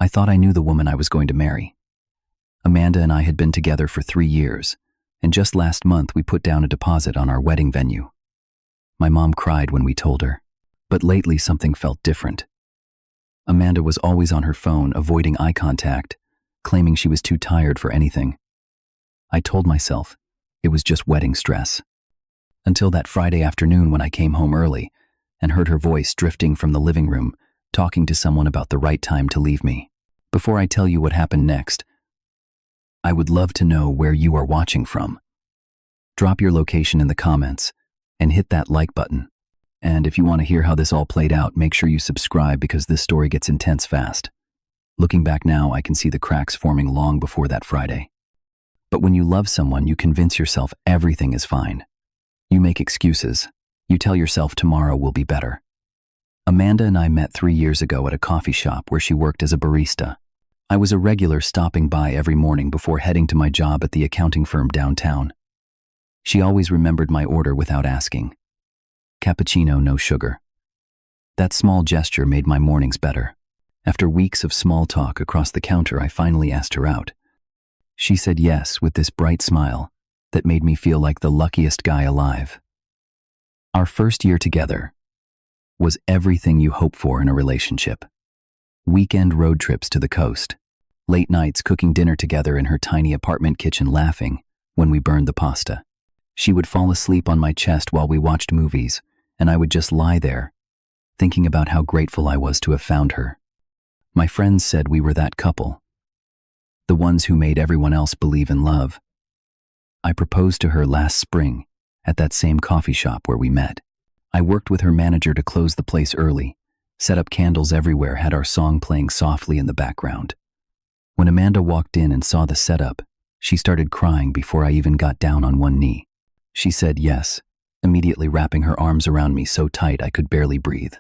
I thought I knew the woman I was going to marry. Amanda and I had been together for 3 years, and just last month we put down a deposit on our wedding venue. My mom cried when we told her, but lately something felt different. Amanda was always on her phone, avoiding eye contact, claiming she was too tired for anything. I told myself it was just wedding stress. Until that Friday afternoon when I came home early and heard her voice drifting from the living room, talking to someone about the right time to leave me. Before I tell you what happened next, I would love to know where you are watching from. Drop your location in the comments and hit that like button. And if you want to hear how this all played out, make sure you subscribe because this story gets intense fast. Looking back now, I can see the cracks forming long before that Friday. But when you love someone, you convince yourself everything is fine. You make excuses. You tell yourself tomorrow will be better. Amanda and I met 3 years ago at a coffee shop where she worked as a barista. I was a regular, stopping by every morning before heading to my job at the accounting firm downtown. She always remembered my order without asking. Cappuccino, no sugar. That small gesture made my mornings better. After weeks of small talk across the counter, I finally asked her out. She said yes with this bright smile that made me feel like the luckiest guy alive. Our first year together was everything you hope for in a relationship. Weekend road trips to the coast, late nights cooking dinner together in her tiny apartment kitchen, laughing when we burned the pasta. She would fall asleep on my chest while we watched movies, and I would just lie there, thinking about how grateful I was to have found her. My friends said we were that couple, the ones who made everyone else believe in love. I proposed to her last spring at that same coffee shop where we met. I worked with her manager to close the place early, set up candles everywhere, had our song playing softly in the background. When Amanda walked in and saw the setup, she started crying before I even got down on one knee. She said yes, immediately wrapping her arms around me so tight I could barely breathe.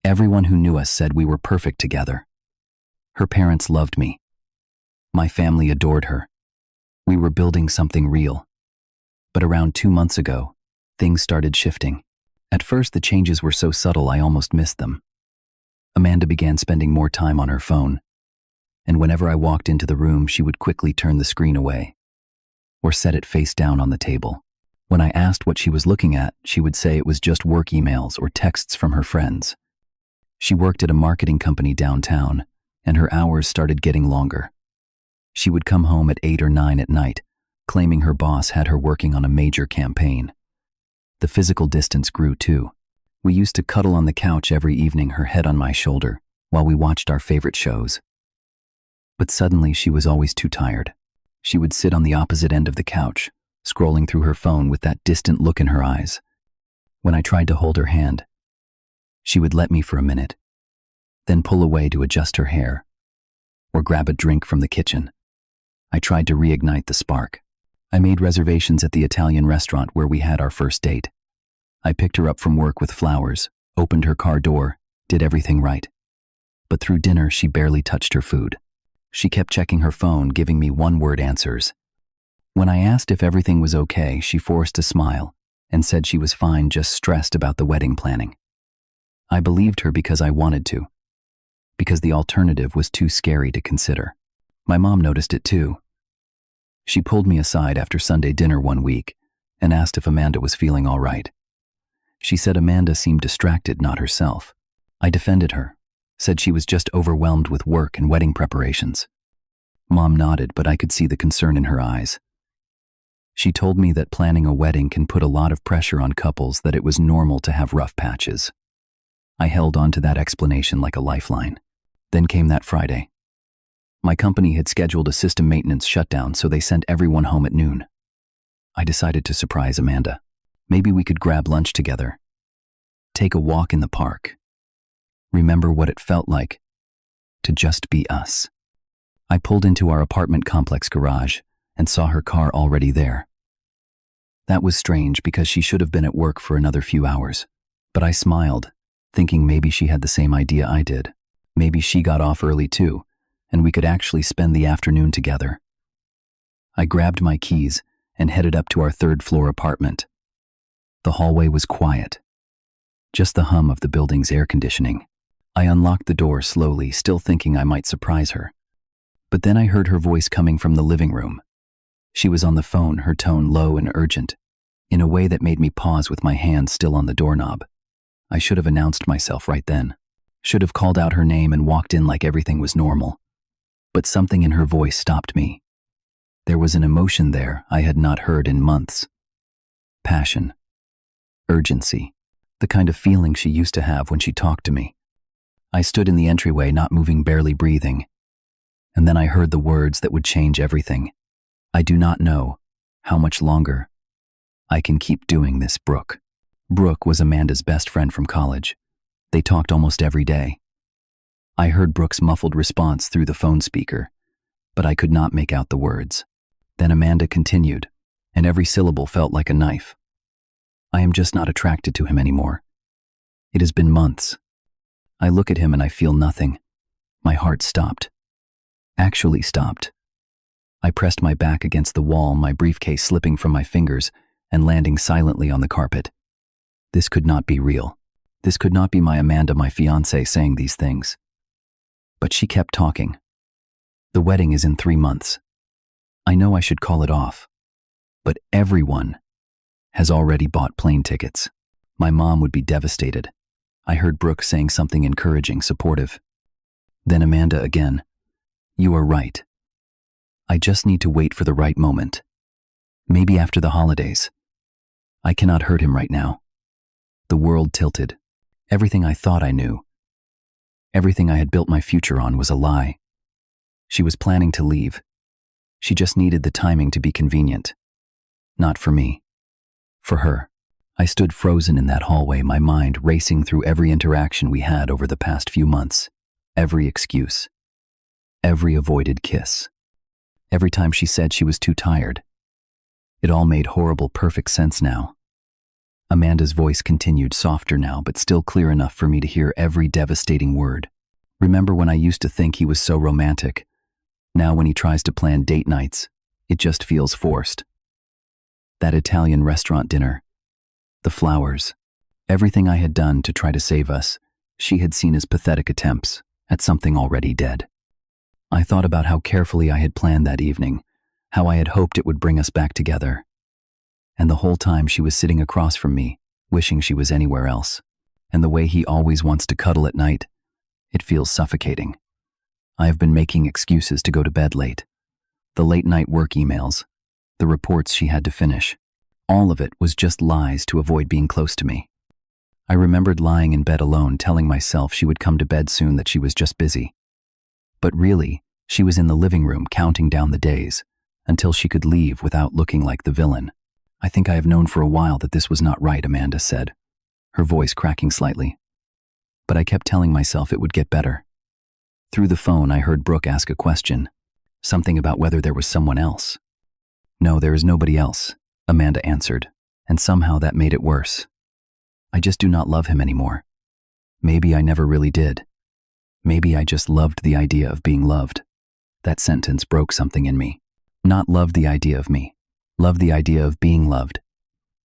Everyone who knew us said we were perfect together. Her parents loved me. My family adored her. We were building something real. But around 2 months ago, things started shifting. At first, the changes were so subtle I almost missed them. Amanda began spending more time on her phone, and whenever I walked into the room, she would quickly turn the screen away or set it face down on the table. When I asked what she was looking at, she would say it was just work emails or texts from her friends. She worked at a marketing company downtown, and her hours started getting longer. She would come home at 8 or 9 at night, claiming her boss had her working on a major campaign. The physical distance grew too. We used to cuddle on the couch every evening, her head on my shoulder, while we watched our favorite shows. But suddenly she was always too tired. She would sit on the opposite end of the couch, scrolling through her phone with that distant look in her eyes. When I tried to hold her hand, she would let me for a minute, then pull away to adjust her hair or grab a drink from the kitchen. I tried to reignite the spark. I made reservations at the Italian restaurant where we had our first date. I picked her up from work with flowers, opened her car door, did everything right. But through dinner, she barely touched her food. She kept checking her phone, giving me one-word answers. When I asked if everything was okay, she forced a smile and said she was fine, just stressed about the wedding planning. I believed her because I wanted to, because the alternative was too scary to consider. My mom noticed it too. She pulled me aside after Sunday dinner one week and asked if Amanda was feeling all right. She said Amanda seemed distracted, not herself. I defended her, said she was just overwhelmed with work and wedding preparations. Mom nodded, but I could see the concern in her eyes. She told me that planning a wedding can put a lot of pressure on couples, that it was normal to have rough patches. I held on to that explanation like a lifeline. Then came that Friday. My company had scheduled a system maintenance shutdown, so they sent everyone home at noon. I decided to surprise Amanda. Maybe we could grab lunch together, take a walk in the park, remember what it felt like to just be us. I pulled into our apartment complex garage and saw her car already there. That was strange because she should have been at work for another few hours, but I smiled, thinking maybe she had the same idea I did. Maybe she got off early too, and we could actually spend the afternoon together. I grabbed my keys and headed up to our third-floor apartment. The hallway was quiet, just the hum of the building's air conditioning. I unlocked the door slowly, still thinking I might surprise her. But then I heard her voice coming from the living room. She was on the phone, her tone low and urgent, in a way that made me pause with my hand still on the doorknob. I should have announced myself right then. Should have called out her name and walked in like everything was normal. But something in her voice stopped me. There was an emotion there I had not heard in months. Passion. Urgency. The kind of feeling she used to have when she talked to me. I stood in the entryway, not moving, barely breathing. And then I heard the words that would change everything. I do not know how much longer I can keep doing this, Brooke. Brooke was Amanda's best friend from college. They talked almost every day. I heard Brooke's muffled response through the phone speaker, but I could not make out the words. Then Amanda continued, and every syllable felt like a knife. I am just not attracted to him anymore. It has been months. I look at him and I feel nothing. My heart stopped. Actually stopped. I pressed my back against the wall, my briefcase slipping from my fingers and landing silently on the carpet. This could not be real. This could not be my Amanda, my fiancée, saying these things. But she kept talking. The wedding is in 3 months. I know I should call it off. But everyone has already bought plane tickets. My mom would be devastated. I heard Brooke saying something encouraging, supportive. Then Amanda again. You are right. I just need to wait for the right moment. Maybe after the holidays. I cannot hurt him right now. The world tilted. Everything I thought I knew, everything I had built my future on, was a lie. She was planning to leave. She just needed the timing to be convenient. Not for me. For her. I stood frozen in that hallway, my mind racing through every interaction we had over the past few months. Every excuse. Every avoided kiss. Every time she said she was too tired. It all made horrible, perfect sense now. Amanda's voice continued, softer now, but still clear enough for me to hear every devastating word. Remember when I used to think he was so romantic? Now when he tries to plan date nights, it just feels forced. That Italian restaurant dinner. The flowers. Everything I had done to try to save us, she had seen as pathetic attempts at something already dead. I thought about how carefully I had planned that evening, how I had hoped it would bring us back together. And the whole time she was sitting across from me, wishing she was anywhere else. And the way he always wants to cuddle at night, it feels suffocating. I have been making excuses to go to bed late. The late-night work emails, the reports she had to finish, all of it was just lies to avoid being close to me. I remembered lying in bed alone, telling myself she would come to bed soon, that she was just busy. But really, she was in the living room counting down the days until she could leave without looking like the villain. I think I have known for a while that this was not right, Amanda said, her voice cracking slightly. But I kept telling myself it would get better. Through the phone, I heard Brooke ask a question, something about whether there was someone else. No, there is nobody else, Amanda answered, and somehow that made it worse. I just do not love him anymore. Maybe I never really did. Maybe I just loved the idea of being loved. That sentence broke something in me. Not love the idea of me. Love the idea of being loved.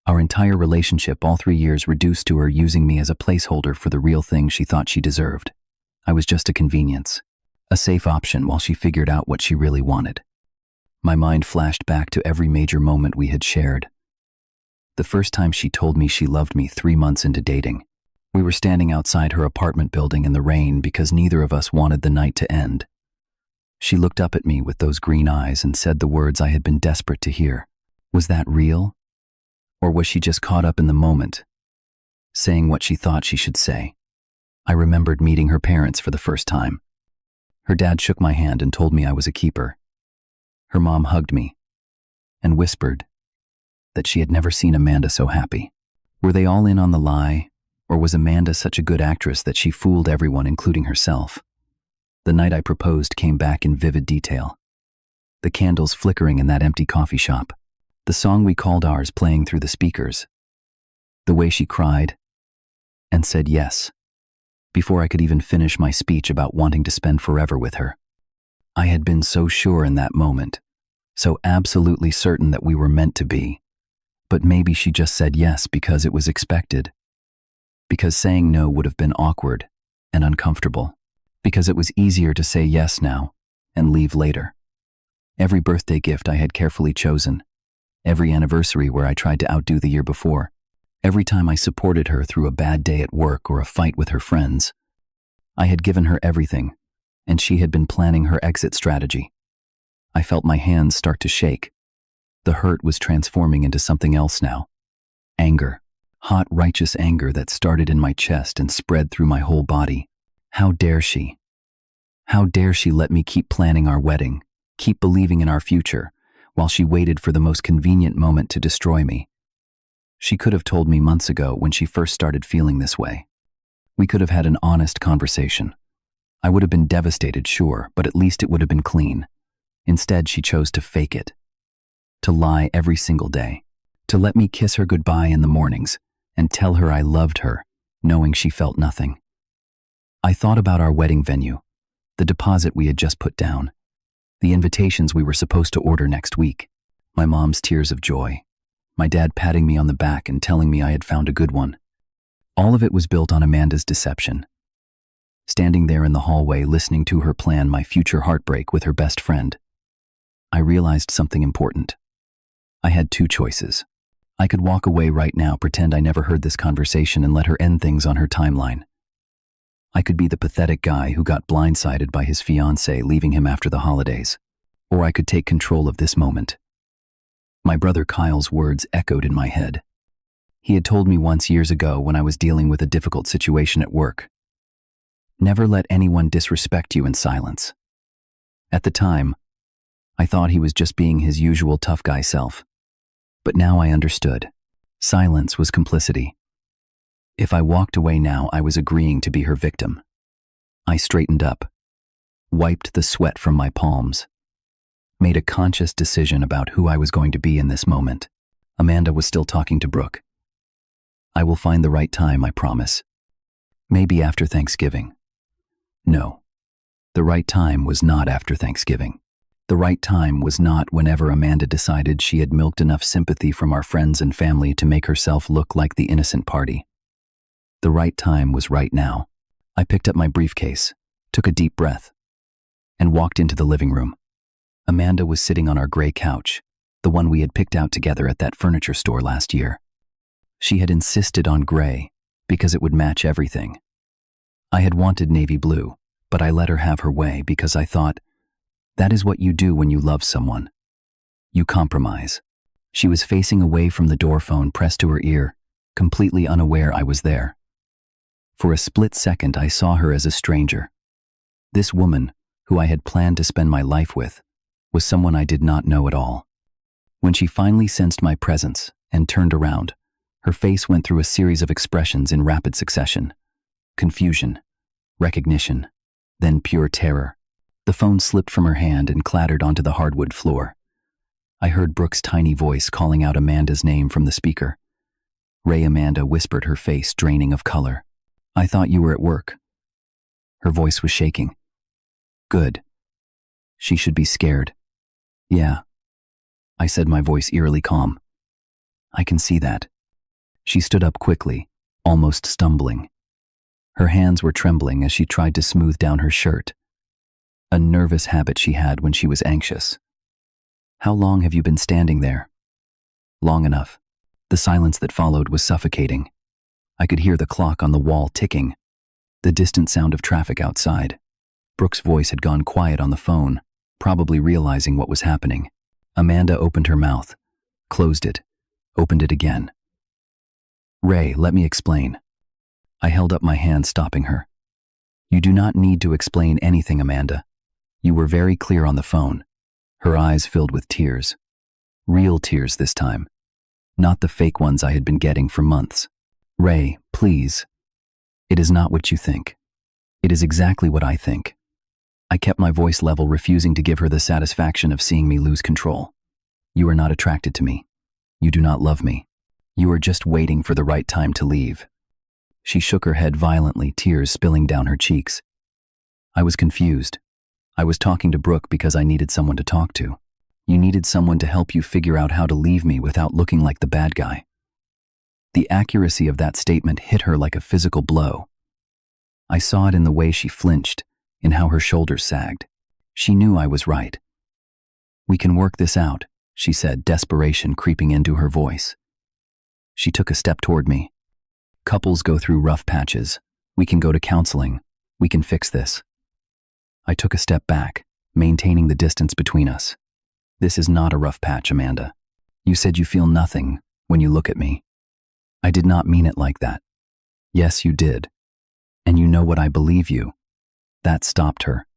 Our entire relationship, all 3 years, reduced to her using me as a placeholder for the real thing she thought she deserved. I was just a convenience, a safe option while she figured out what she really wanted. My mind flashed back to every major moment we had shared. The first time she told me she loved me, 3 months into dating. We were standing outside her apartment building in the rain because neither of us wanted the night to end. She looked up at me with those green eyes and said the words I had been desperate to hear. Was that real? Or was she just caught up in the moment, saying what she thought she should say? I remembered meeting her parents for the first time. Her dad shook my hand and told me I was a keeper. Her mom hugged me and whispered that she had never seen Amanda so happy. Were they all in on the lie, or was Amanda such a good actress that she fooled everyone, including herself? The night I proposed came back in vivid detail. The candles flickering in that empty coffee shop. The song we called ours playing through the speakers. The way she cried and said yes, before I could even finish my speech about wanting to spend forever with her. I had been so sure in that moment, so absolutely certain that we were meant to be. But maybe she just said yes because it was expected. Because saying no would have been awkward, and uncomfortable, because it was easier to say yes now and leave later. Every birthday gift I had carefully chosen, every anniversary where I tried to outdo the year before, every time I supported her through a bad day at work or a fight with her friends. I had given her everything, and she had been planning her exit strategy. I felt my hands start to shake. The hurt was transforming into something else now. Anger. Hot, righteous anger that started in my chest and spread through my whole body. How dare she? How dare she let me keep planning our wedding, keep believing in our future, while she waited for the most convenient moment to destroy me? She could have told me months ago when she first started feeling this way. We could have had an honest conversation. I would have been devastated, sure, but at least it would have been clean. Instead, she chose to fake it, to lie every single day, to let me kiss her goodbye in the mornings and tell her I loved her, knowing she felt nothing. I thought about our wedding venue, the deposit we had just put down, the invitations we were supposed to order next week, my mom's tears of joy, my dad patting me on the back and telling me I had found a good one. All of it was built on Amanda's deception. Standing there in the hallway listening to her plan my future heartbreak with her best friend, I realized something important. I had two choices. I could walk away right now, pretend I never heard this conversation, and let her end things on her timeline. I could be the pathetic guy who got blindsided by his fiancée leaving him after the holidays. Or I could take control of this moment. My brother Kyle's words echoed in my head. He had told me once years ago when I was dealing with a difficult situation at work. Never let anyone disrespect you in silence. At the time, I thought he was just being his usual tough guy self. But now I understood. Silence was complicity. If I walked away now, I was agreeing to be her victim. I straightened up, wiped the sweat from my palms, made a conscious decision about who I was going to be in this moment. Amanda was still talking to Brooke. I will find the right time, I promise. Maybe after Thanksgiving. No, the right time was not after Thanksgiving. The right time was not whenever Amanda decided she had milked enough sympathy from our friends and family to make herself look like the innocent party. The right time was right now. I picked up my briefcase, took a deep breath, and walked into the living room. Amanda was sitting on our gray couch, the one we had picked out together at that furniture store last year. She had insisted on gray because it would match everything. I had wanted navy blue, but I let her have her way because I thought, that is what you do when you love someone. You compromise. She was facing away from the door phone pressed to her ear, completely unaware I was there. For a split second, I saw her as a stranger. This woman, who I had planned to spend my life with, was someone I did not know at all. When she finally sensed my presence and turned around, her face went through a series of expressions in rapid succession. Confusion, recognition, then pure terror. The phone slipped from her hand and clattered onto the hardwood floor. I heard Brooke's tiny voice calling out Amanda's name from the speaker. Ray, Amanda whispered, her face draining of color. I thought you were at work. Her voice was shaking. Good. She should be scared. Yeah. I said, my voice eerily calm. I can see that. She stood up quickly, almost stumbling. Her hands were trembling as she tried to smooth down her shirt. A nervous habit she had when she was anxious. How long have you been standing there? Long enough. The silence that followed was suffocating. I could hear the clock on the wall ticking, the distant sound of traffic outside. Brooke's voice had gone quiet on the phone, probably realizing what was happening. Amanda opened her mouth, closed it, opened it again. Ray, let me explain. I held up my hand, stopping her. You do not need to explain anything, Amanda. You were very clear on the phone. Her eyes filled with tears. Real tears this time. Not the fake ones I had been getting for months. Ray, please. It is not what you think. It is exactly what I think. I kept my voice level, refusing to give her the satisfaction of seeing me lose control. You are not attracted to me. You do not love me. You are just waiting for the right time to leave. She shook her head violently, tears spilling down her cheeks. I was confused. I was talking to Brooke because I needed someone to talk to. You needed someone to help you figure out how to leave me without looking like the bad guy. The accuracy of that statement hit her like a physical blow. I saw it in the way she flinched, in how her shoulders sagged. She knew I was right. "We can work this out," she said, desperation creeping into her voice. She took a step toward me. "Couples go through rough patches. We can go to counseling. We can fix this." I took a step back, maintaining the distance between us. "This is not a rough patch, Amanda. You said you feel nothing when you look at me." "I did not mean it like that." "Yes, you did. And you know what, I believe you." That stopped her.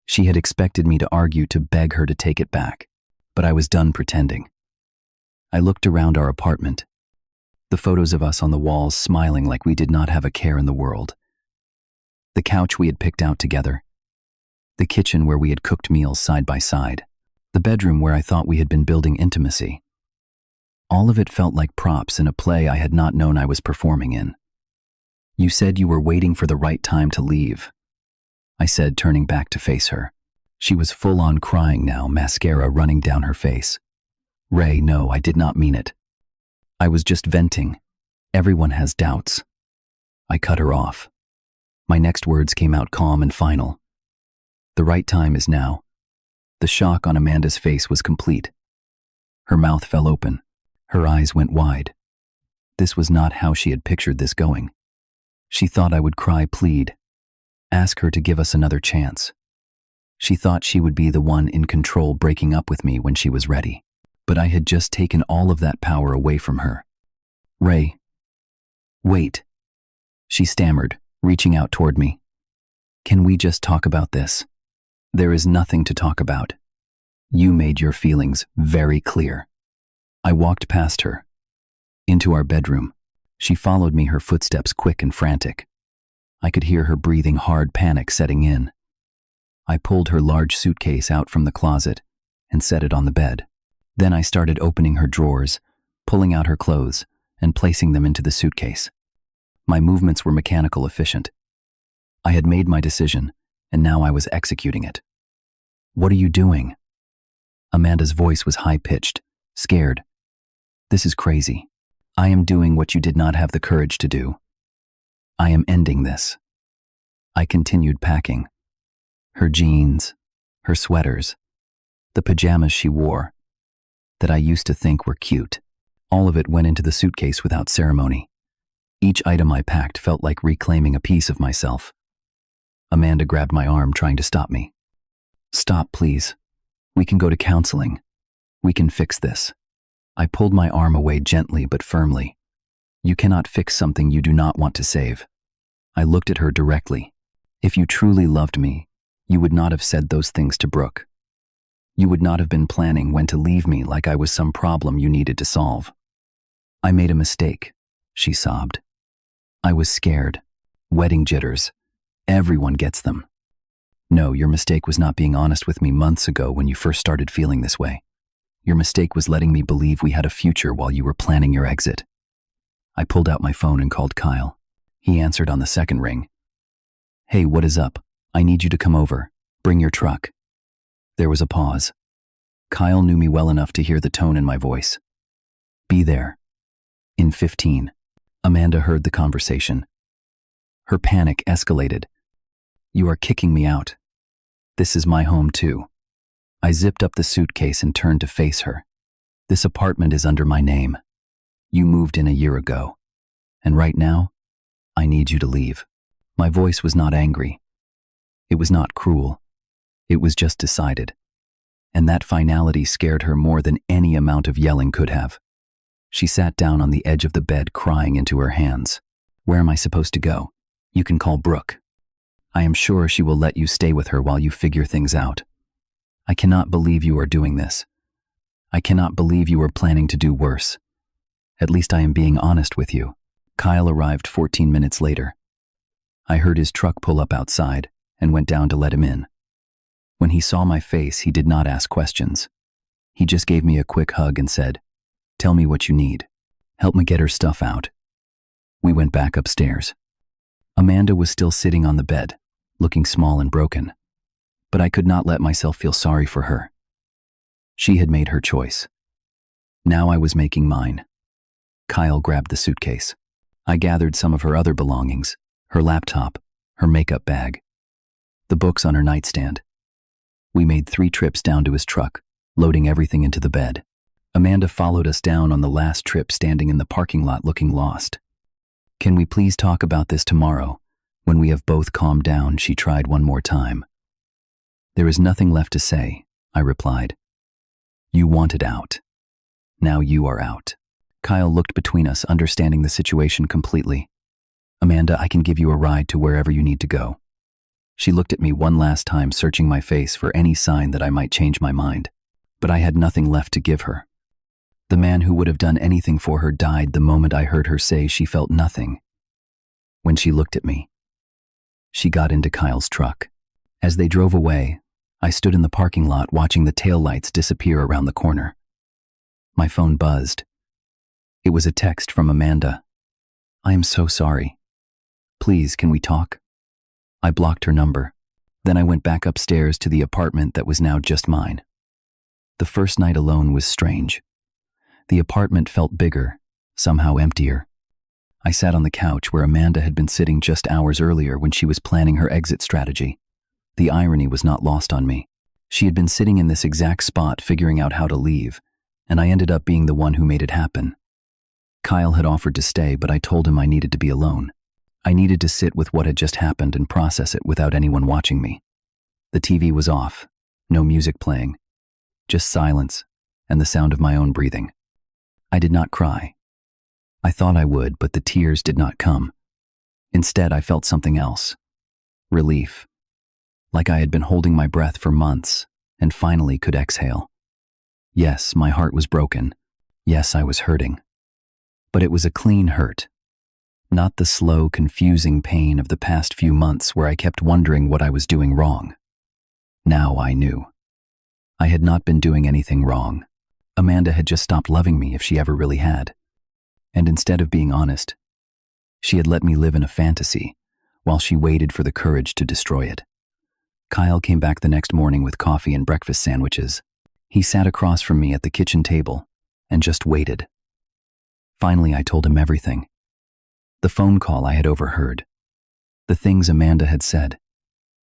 She had expected me to argue, to beg her to take it back, but I was done pretending. I looked around our apartment. The photos of us on the walls, smiling like we did not have a care in the world. The couch we had picked out together. The kitchen where we had cooked meals side by side. The bedroom where I thought we had been building intimacy. All of it felt like props in a play I had not known I was performing in. "You said you were waiting for the right time to leave," I said, turning back to face her. She was full on crying now, mascara running down her face. "Ray, no, I did not mean it. I was just venting. Everyone has doubts." I cut her off. My next words came out calm and final. "The right time is now." The shock on Amanda's face was complete. Her mouth fell open. Her eyes went wide. This was not how she had pictured this going. She thought I would cry, plead, ask her to give us another chance. She thought she would be the one in control, breaking up with me when she was ready. But I had just taken all of that power away from her. "Ray, wait," she stammered, reaching out toward me. "Can we just talk about this?" "There is nothing to talk about. You made your feelings very clear." I walked past her, into our bedroom. She followed me, her footsteps quick and frantic. I could hear her breathing hard, panic setting in. I pulled her large suitcase out from the closet and set it on the bed. Then I started opening her drawers, pulling out her clothes, and placing them into the suitcase. My movements were mechanical, efficient. I had made my decision, and now I was executing it. "What are you doing?" Amanda's voice was high-pitched, scared. "This is crazy. I am doing what you did not have the courage to do. I am ending this." I continued packing. Her jeans, her sweaters, the pajamas she wore, that I used to think were cute. All of it went into the suitcase without ceremony. Each item I packed felt like reclaiming a piece of myself. Amanda grabbed my arm, trying to stop me. "Stop, please. We can go to counseling. We can fix this." I pulled my arm away gently but firmly. "You cannot fix something you do not want to save." I looked at her directly. "If you truly loved me, you would not have said those things to Brooke. You would not have been planning when to leave me like I was some problem you needed to solve." "I made a mistake," she sobbed. "I was scared. Wedding jitters. Everyone gets them." "No, your mistake was not being honest with me months ago when you first started feeling this way. Your mistake was letting me believe we had a future while you were planning your exit." I pulled out my phone and called Kyle. He answered on the second ring. "Hey, what is up? I need you to come over. Bring your truck." There was a pause. Kyle knew me well enough to hear the tone in my voice. "Be there. In 15. Amanda heard the conversation. Her panic escalated. "You are kicking me out. This is my home too." I zipped up the suitcase and turned to face her. "This apartment is under my name. You moved in a year ago. And right now, I need you to leave." My voice was not angry. It was not cruel. It was just decided. And that finality scared her more than any amount of yelling could have. She sat down on the edge of the bed, crying into her hands. "Where am I supposed to go?" "You can call Brooke. I am sure she will let you stay with her while you figure things out. I cannot believe you are doing this. I cannot believe you are planning to do worse. At least I am being honest with you." Kyle arrived 14 minutes later. I heard his truck pull up outside and went down to let him in. When he saw my face, he did not ask questions. He just gave me a quick hug and said, "Tell me what you need. Help me get her stuff out." We went back upstairs. Amanda was still sitting on the bed, looking small and broken. But I could not let myself feel sorry for her. She had made her choice. Now I was making mine. Kyle grabbed the suitcase. I gathered some of her other belongings, her laptop, her makeup bag, the books on her nightstand. We made 3 trips down to his truck, loading everything into the bed. Amanda followed us down on the last trip, standing in the parking lot looking lost. "Can we please talk about this tomorrow, when we have both calmed down?" she tried one more time. "There is nothing left to say," I replied. "You wanted out. Now you are out." Kyle looked between us, understanding the situation completely. "Amanda, I can give you a ride to wherever you need to go." She looked at me one last time, searching my face for any sign that I might change my mind. But I had nothing left to give her. The man who would have done anything for her died the moment I heard her say she felt nothing. When she looked at me, she got into Kyle's truck. As they drove away, I stood in the parking lot watching the taillights disappear around the corner. My phone buzzed. It was a text from Amanda. "I am so sorry. Please, can we talk?" I blocked her number. Then I went back upstairs to the apartment that was now just mine. The first night alone was strange. The apartment felt bigger, somehow emptier. I sat on the couch where Amanda had been sitting just hours earlier when she was planning her exit strategy. The irony was not lost on me. She had been sitting in this exact spot figuring out how to leave, and I ended up being the one who made it happen. Kyle had offered to stay, but I told him I needed to be alone. I needed to sit with what had just happened and process it without anyone watching me. The TV was off, no music playing, just silence and the sound of my own breathing. I did not cry. I thought I would, but the tears did not come. Instead, I felt something else. Relief. Like I had been holding my breath for months and finally could exhale. Yes, my heart was broken. Yes, I was hurting. But it was a clean hurt. Not the slow, confusing pain of the past few months where I kept wondering what I was doing wrong. Now I knew. I had not been doing anything wrong. Amanda had just stopped loving me, if she ever really had. And instead of being honest, she had let me live in a fantasy while she waited for the courage to destroy it. Kyle came back the next morning with coffee and breakfast sandwiches. He sat across from me at the kitchen table and just waited. Finally, I told him everything. The phone call I had overheard. The things Amanda had said.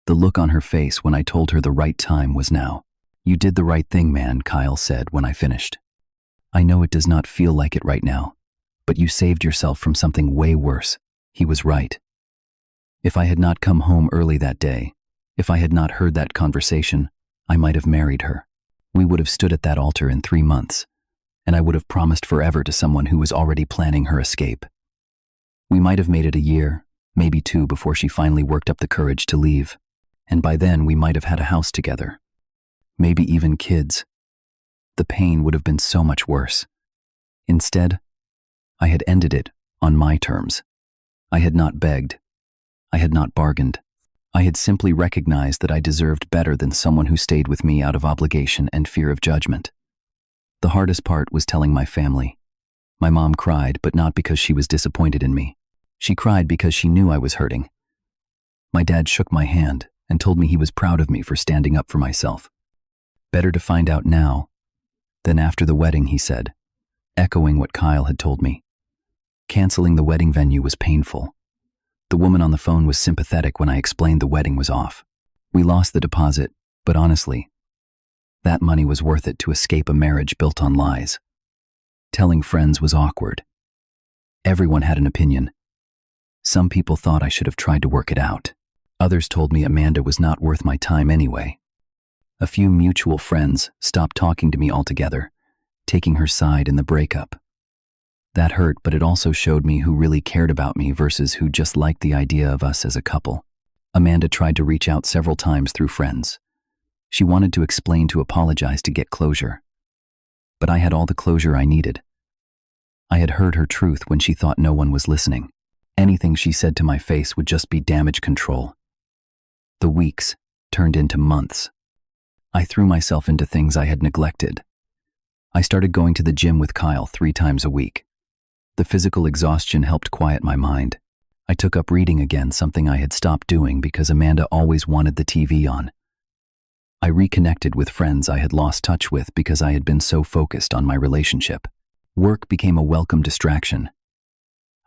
The look on her face when I told her the right time was now. "You did the right thing, man," Kyle said when I finished. "I know it does not feel like it right now, but you saved yourself from something way worse." He was right. If I had not come home early that day, if I had not heard that conversation, I might have married her. We would have stood at that altar in 3 months, and I would have promised forever to someone who was already planning her escape. We might have made it a year, maybe 2, before she finally worked up the courage to leave. And by then, we might have had a house together. Maybe even kids. The pain would have been so much worse. Instead, I had ended it on my terms. I had not begged. I had not bargained. I had simply recognized that I deserved better than someone who stayed with me out of obligation and fear of judgment. The hardest part was telling my family. My mom cried, but not because she was disappointed in me. She cried because she knew I was hurting. My dad shook my hand and told me he was proud of me for standing up for myself. "Better to find out now than after the wedding," he said, echoing what Kyle had told me. Canceling the wedding venue was painful. The woman on the phone was sympathetic when I explained the wedding was off. We lost the deposit, but honestly, that money was worth it to escape a marriage built on lies. Telling friends was awkward. Everyone had an opinion. Some people thought I should have tried to work it out. Others told me Amanda was not worth my time anyway. A few mutual friends stopped talking to me altogether, taking her side in the breakup. That hurt, but it also showed me who really cared about me versus who just liked the idea of us as a couple. Amanda tried to reach out several times through friends. She wanted to explain, to apologize, to get closure. But I had all the closure I needed. I had heard her truth when she thought no one was listening. Anything she said to my face would just be damage control. The weeks turned into months. I threw myself into things I had neglected. I started going to the gym with Kyle 3 times a week. The physical exhaustion helped quiet my mind. I took up reading again, something I had stopped doing because Amanda always wanted the TV on. I reconnected with friends I had lost touch with because I had been so focused on my relationship. Work became a welcome distraction.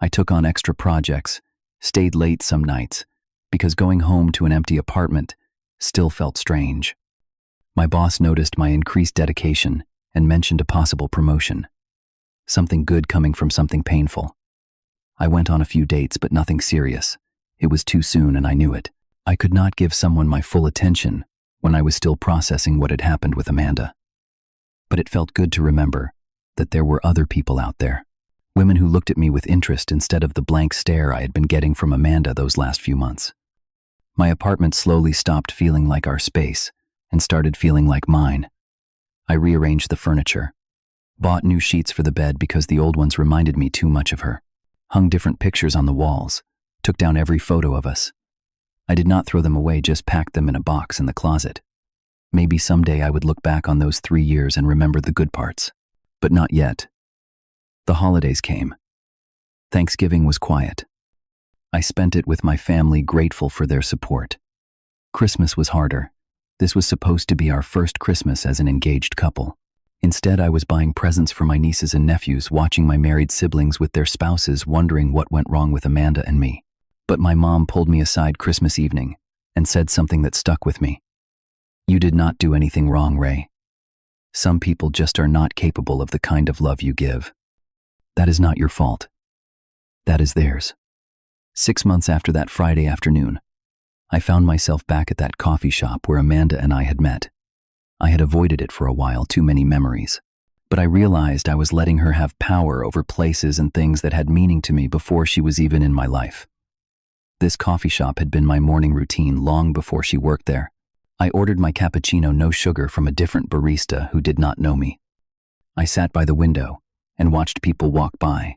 I took on extra projects, stayed late some nights, because going home to an empty apartment still felt strange. My boss noticed my increased dedication and mentioned a possible promotion. Something good coming from something painful. I went on a few dates, but nothing serious. It was too soon and I knew it. I could not give someone my full attention when I was still processing what had happened with Amanda. But it felt good to remember that there were other people out there. Women who looked at me with interest instead of the blank stare I had been getting from Amanda those last few months. My apartment slowly stopped feeling like our space and started feeling like mine. I rearranged the furniture, bought new sheets for the bed because the old ones reminded me too much of her, hung different pictures on the walls, took down every photo of us. I did not throw them away, just packed them in a box in the closet. Maybe someday I would look back on those 3 years and remember the good parts, but not yet. The holidays came. Thanksgiving was quiet. I spent it with my family, grateful for their support. Christmas was harder. This was supposed to be our first Christmas as an engaged couple. Instead, I was buying presents for my nieces and nephews, watching my married siblings with their spouses, wondering what went wrong with Amanda and me. But my mom pulled me aside Christmas evening and said something that stuck with me. "You did not do anything wrong, Ray. Some people just are not capable of the kind of love you give. That is not your fault. That is theirs." 6 months after that Friday afternoon, I found myself back at that coffee shop where Amanda and I had met. I had avoided it for a while, too many memories. But I realized I was letting her have power over places and things that had meaning to me before she was even in my life. This coffee shop had been my morning routine long before she worked there. I ordered my cappuccino no sugar from a different barista who did not know me. I sat by the window and watched people walk by.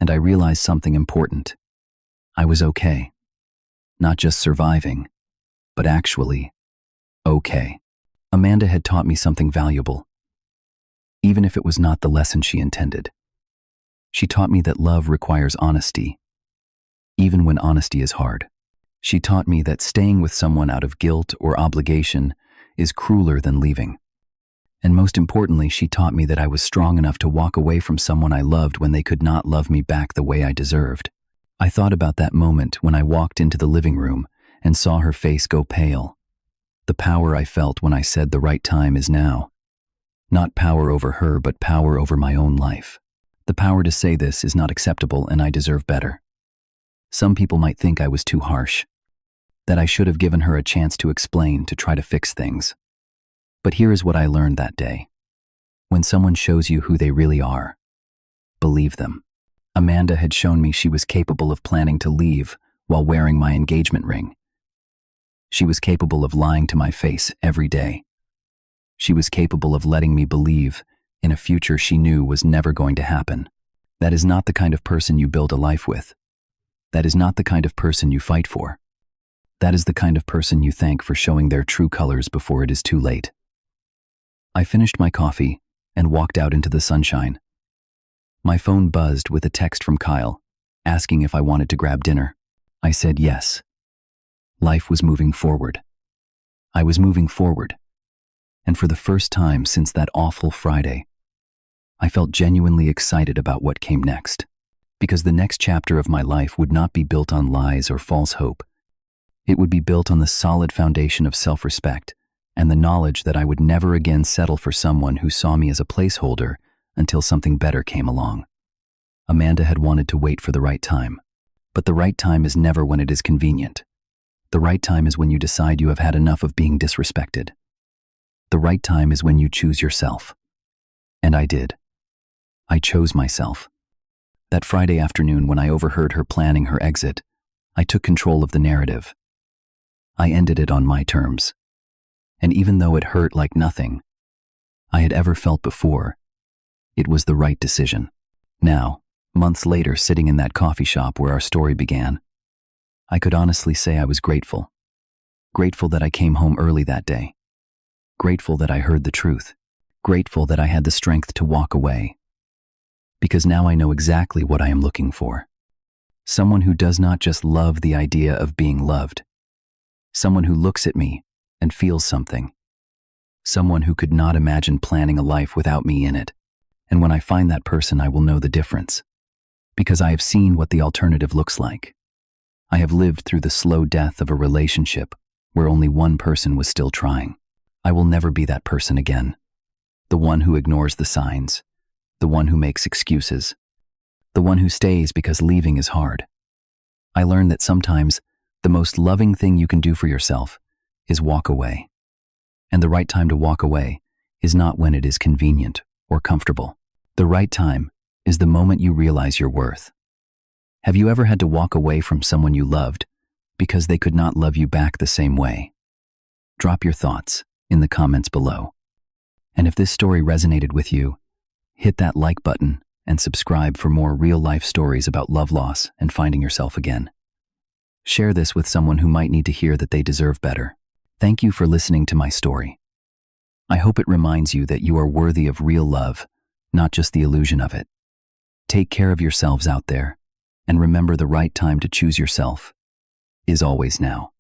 And I realized something important. I was okay. Not just surviving, but actually okay. Amanda had taught me something valuable, even if it was not the lesson she intended. She taught me that love requires honesty, even when honesty is hard. She taught me that staying with someone out of guilt or obligation is crueler than leaving. And most importantly, she taught me that I was strong enough to walk away from someone I loved when they could not love me back the way I deserved. I thought about that moment when I walked into the living room and saw her face go pale. The power I felt when I said the right time is now. Not power over her, but power over my own life. The power to say this is not acceptable and I deserve better. Some people might think I was too harsh, that I should have given her a chance to explain, to try to fix things. But here is what I learned that day. When someone shows you who they really are, believe them. Amanda had shown me she was capable of planning to leave while wearing my engagement ring. She was capable of lying to my face every day. She was capable of letting me believe in a future she knew was never going to happen. That is not the kind of person you build a life with. That is not the kind of person you fight for. That is the kind of person you thank for showing their true colors before it is too late. I finished my coffee and walked out into the sunshine. My phone buzzed with a text from Kyle, asking if I wanted to grab dinner. I said yes. Life was moving forward. I was moving forward. And for the first time since that awful Friday, I felt genuinely excited about what came next. Because the next chapter of my life would not be built on lies or false hope. It would be built on the solid foundation of self-respect and the knowledge that I would never again settle for someone who saw me as a placeholder until something better came along. Amanda had wanted to wait for the right time, but the right time is never when it is convenient. The right time is when you decide you have had enough of being disrespected. The right time is when you choose yourself. And I did. I chose myself. That Friday afternoon when I overheard her planning her exit, I took control of the narrative. I ended it on my terms. And even though it hurt like nothing I had ever felt before, it was the right decision. Now, months later, sitting in that coffee shop where our story began, I could honestly say I was grateful. Grateful that I came home early that day. Grateful that I heard the truth. Grateful that I had the strength to walk away. Because now I know exactly what I am looking for. Someone who does not just love the idea of being loved. Someone who looks at me and feels something. Someone who could not imagine planning a life without me in it. And when I find that person, I will know the difference. Because I have seen what the alternative looks like. I have lived through the slow death of a relationship where only one person was still trying. I will never be that person again. The one who ignores the signs, the one who makes excuses, the one who stays because leaving is hard. I learned that sometimes the most loving thing you can do for yourself is walk away. And the right time to walk away is not when it is convenient or comfortable. The right time is the moment you realize your worth. Have you ever had to walk away from someone you loved because they could not love you back the same way? Drop your thoughts in the comments below. And if this story resonated with you, hit that like button and subscribe for more real-life stories about love loss and finding yourself again. Share this with someone who might need to hear that they deserve better. Thank you for listening to my story. I hope it reminds you that you are worthy of real love, not just the illusion of it. Take care of yourselves out there, and remember the right time to choose yourself is always now.